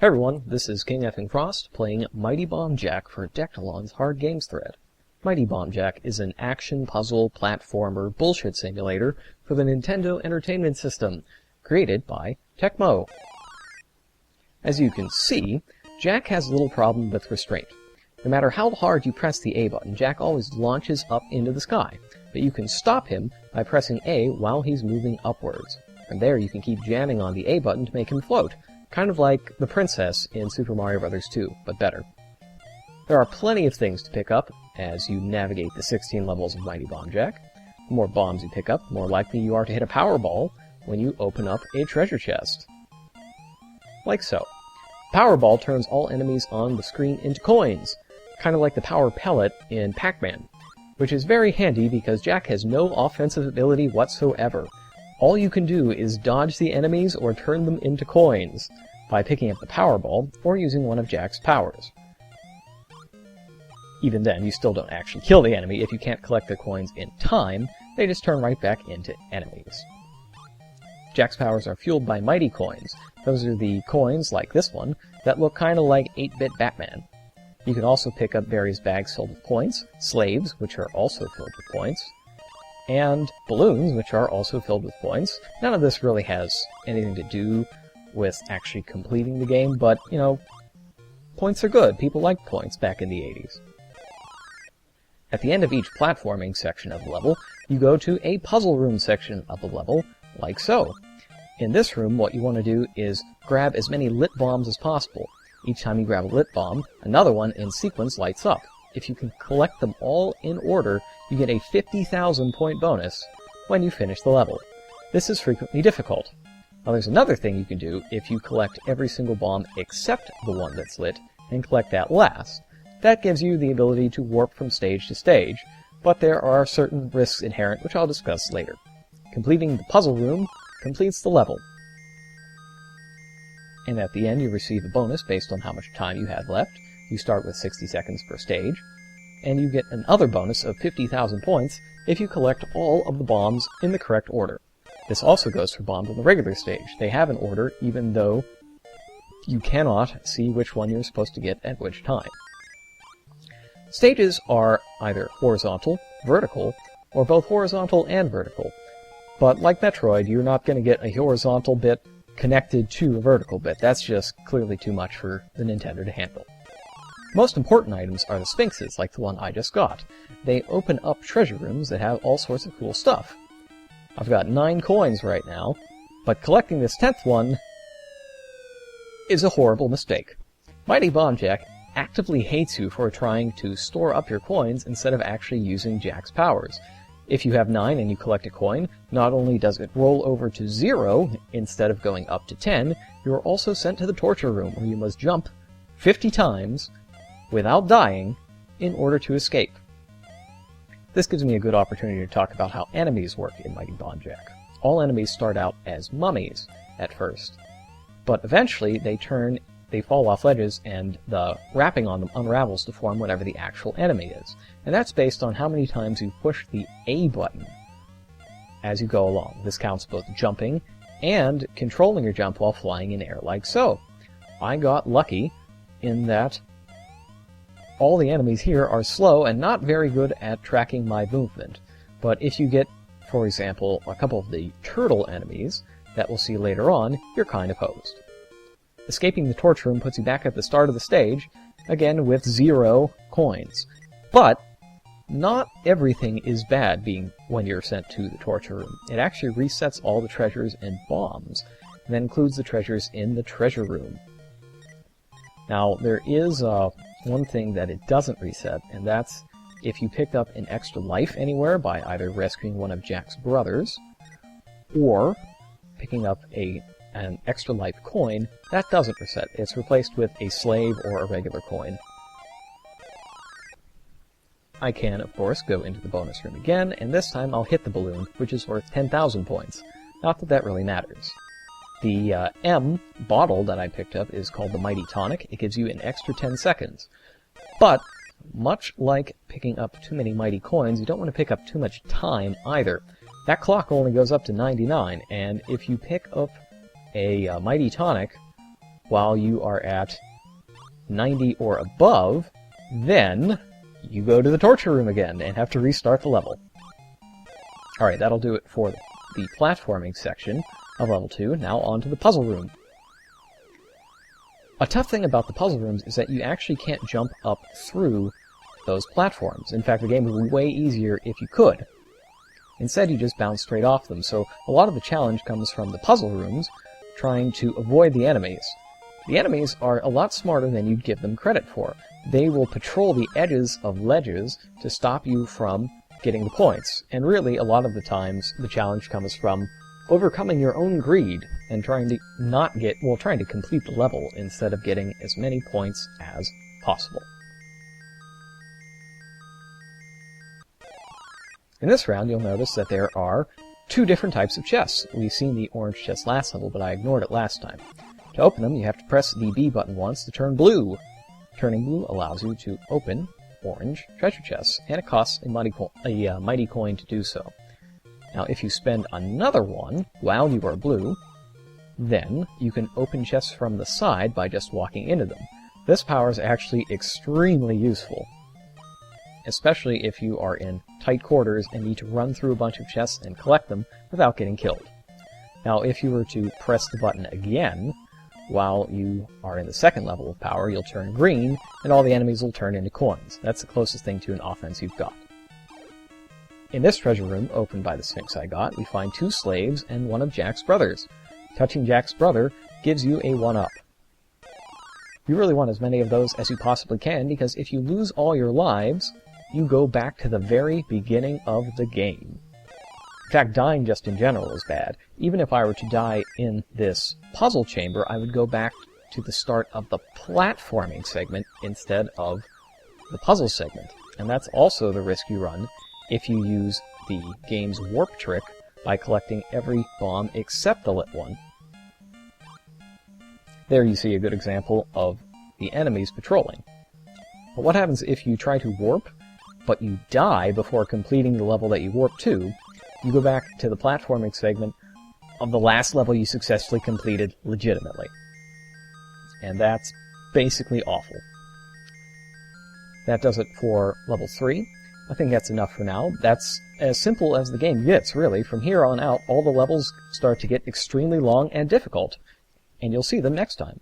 Hey everyone, this is King Effing Frost playing Mighty Bomb Jack for Dectalon's Hard Games thread. Mighty Bomb Jack is an action, puzzle, platformer, bullshit simulator for the Nintendo Entertainment System, created by Tecmo. As you can see, Jack has a little problem with restraint. No matter how hard you press the A button, Jack always launches up into the sky, but you can stop him by pressing A while he's moving upwards. From there you can keep jamming on the A button to make him float, kind of like the princess in Super Mario Bros. 2, but better. There are plenty of things to pick up as you navigate the 16 levels of Mighty Bomb Jack. The more bombs you pick up, the more likely you are to hit a power ball when you open up a treasure chest. Like so. Power ball turns all enemies on the screen into coins, kind of like the power pellet in Pac-Man, which is very handy because Jack has no offensive ability whatsoever. All you can do is dodge the enemies or turn them into coins by picking up the power ball or using one of Jack's powers. Even then, you still don't actually kill the enemy if you can't collect their coins in time. They just turn right back into enemies. Jack's powers are fueled by mighty coins. Those are the coins, like this one, that look kind of like 8-bit Batman. You can also pick up various bags filled with points, slaves, which are also filled with points, and balloons, which are also filled with points. None of this really has anything to do with actually completing the game, but, you know, points are good. People liked points back in the 80s. At the end of each platforming section of the level, you go to a puzzle room section of the level, like so. In this room, what you want to do is grab as many lit bombs as possible. Each time you grab a lit bomb, another one in sequence lights up. If you can collect them all in order, you get a 50,000 point bonus when you finish the level. This is frequently difficult. Now there's another thing you can do if you collect every single bomb except the one that's lit, and collect that last. That gives you the ability to warp from stage to stage, but there are certain risks inherent which I'll discuss later. Completing the puzzle room completes the level. And at the end you receive a bonus based on how much time you have left. You start with 60 seconds per stage, and you get another bonus of 50,000 points if you collect all of the bombs in the correct order. This also goes for bombs on the regular stage. They have an order, even though you cannot see which one you're supposed to get at which time. Stages are either horizontal, vertical, or both horizontal and vertical. But like Metroid, you're not going to get a horizontal bit connected to a vertical bit. That's just clearly too much for the Nintendo to handle. Most important items are the Sphinxes, like the one I just got. They open up treasure rooms that have all sorts of cool stuff. I've got 9 coins right now, but collecting this 10th one is a horrible mistake. Mighty Bomb Jack actively hates you for trying to store up your coins instead of actually using Jack's powers. If you have 9 and you collect a coin, not only does it roll over to 0 instead of going up to 10, you are also sent to the torture room where you must jump 50 times without dying in order to escape. This gives me a good opportunity to talk about how enemies work in Mighty Bomb Jack. All enemies start out as mummies at first, but eventually they fall off ledges and the wrapping on them unravels to form whatever the actual enemy is. And that's based on how many times you push the A button as you go along. This counts both jumping and controlling your jump while flying in air like so. I got lucky in that all the enemies here are slow and not very good at tracking my movement. But if you get, for example, a couple of the turtle enemies that we'll see later on, you're kind of hosed. Escaping the torture room puts you back at the start of the stage, again with 0 coins. But not everything is bad when you're sent to the torture room. It actually resets all the treasures and bombs, and that includes the treasures in the treasure room. Now, there is one thing that it doesn't reset, and that's if you picked up an extra life anywhere by either rescuing one of Jack's brothers, or picking up an extra life coin, that doesn't reset. It's replaced with a slave or a regular coin. I can, of course, go into the bonus room again, and this time I'll hit the balloon, which is worth 10,000 points. Not that that really matters. The M bottle that I picked up is called the Mighty Tonic. It gives you an extra 10 seconds. But, much like picking up too many mighty coins, you don't want to pick up too much time either. That clock only goes up to 99, and if you pick up a Mighty Tonic while you are at 90 or above, then you go to the torture room again and have to restart the level. Alright, that'll do it for the platforming section of level 2. Now on to the puzzle room. A tough thing about the puzzle rooms is that you actually can't jump up through those platforms. In fact, the game would be way easier if you could. Instead, you just bounce straight off them, so a lot of the challenge comes from the puzzle rooms, trying to avoid the enemies. The enemies are a lot smarter than you'd give them credit for. They will patrol the edges of ledges to stop you from getting the points, and really, a lot of the times, the challenge comes from overcoming your own greed and trying to complete the level instead of getting as many points as possible. In this round, you'll notice that there are 2 different types of chests. We've seen the orange chest last level, but I ignored it last time. To open them, you have to press the B button once to turn blue. Turning blue allows you to open orange treasure chests, and it costs a mighty coin to do so. Now, if you spend another one while you are blue, then you can open chests from the side by just walking into them. This power is actually extremely useful, especially if you are in tight quarters and need to run through a bunch of chests and collect them without getting killed. Now, if you were to press the button again while you are in the second level of power, you'll turn green, and all the enemies will turn into coins. That's the closest thing to an offense you've got. In this treasure room, opened by the Sphinx I got, we find 2 slaves and one of Jack's brothers. Touching Jack's brother gives you a 1-up. You really want as many of those as you possibly can, because if you lose all your lives, you go back to the very beginning of the game. In fact, dying just in general is bad. Even if I were to die in this puzzle chamber, I would go back to the start of the platforming segment instead of the puzzle segment. And that's also the risk you run if you use the game's warp trick by collecting every bomb except the lit one. There you see a good example of the enemies patrolling. But what happens if you try to warp, but you die before completing the level that you warped to? You go back to the platforming segment of the last level you successfully completed legitimately. And that's basically awful. That does it for level 3. I think that's enough for now. That's as simple as the game gets, really. From here on out, all the levels start to get extremely long and difficult, and you'll see them next time.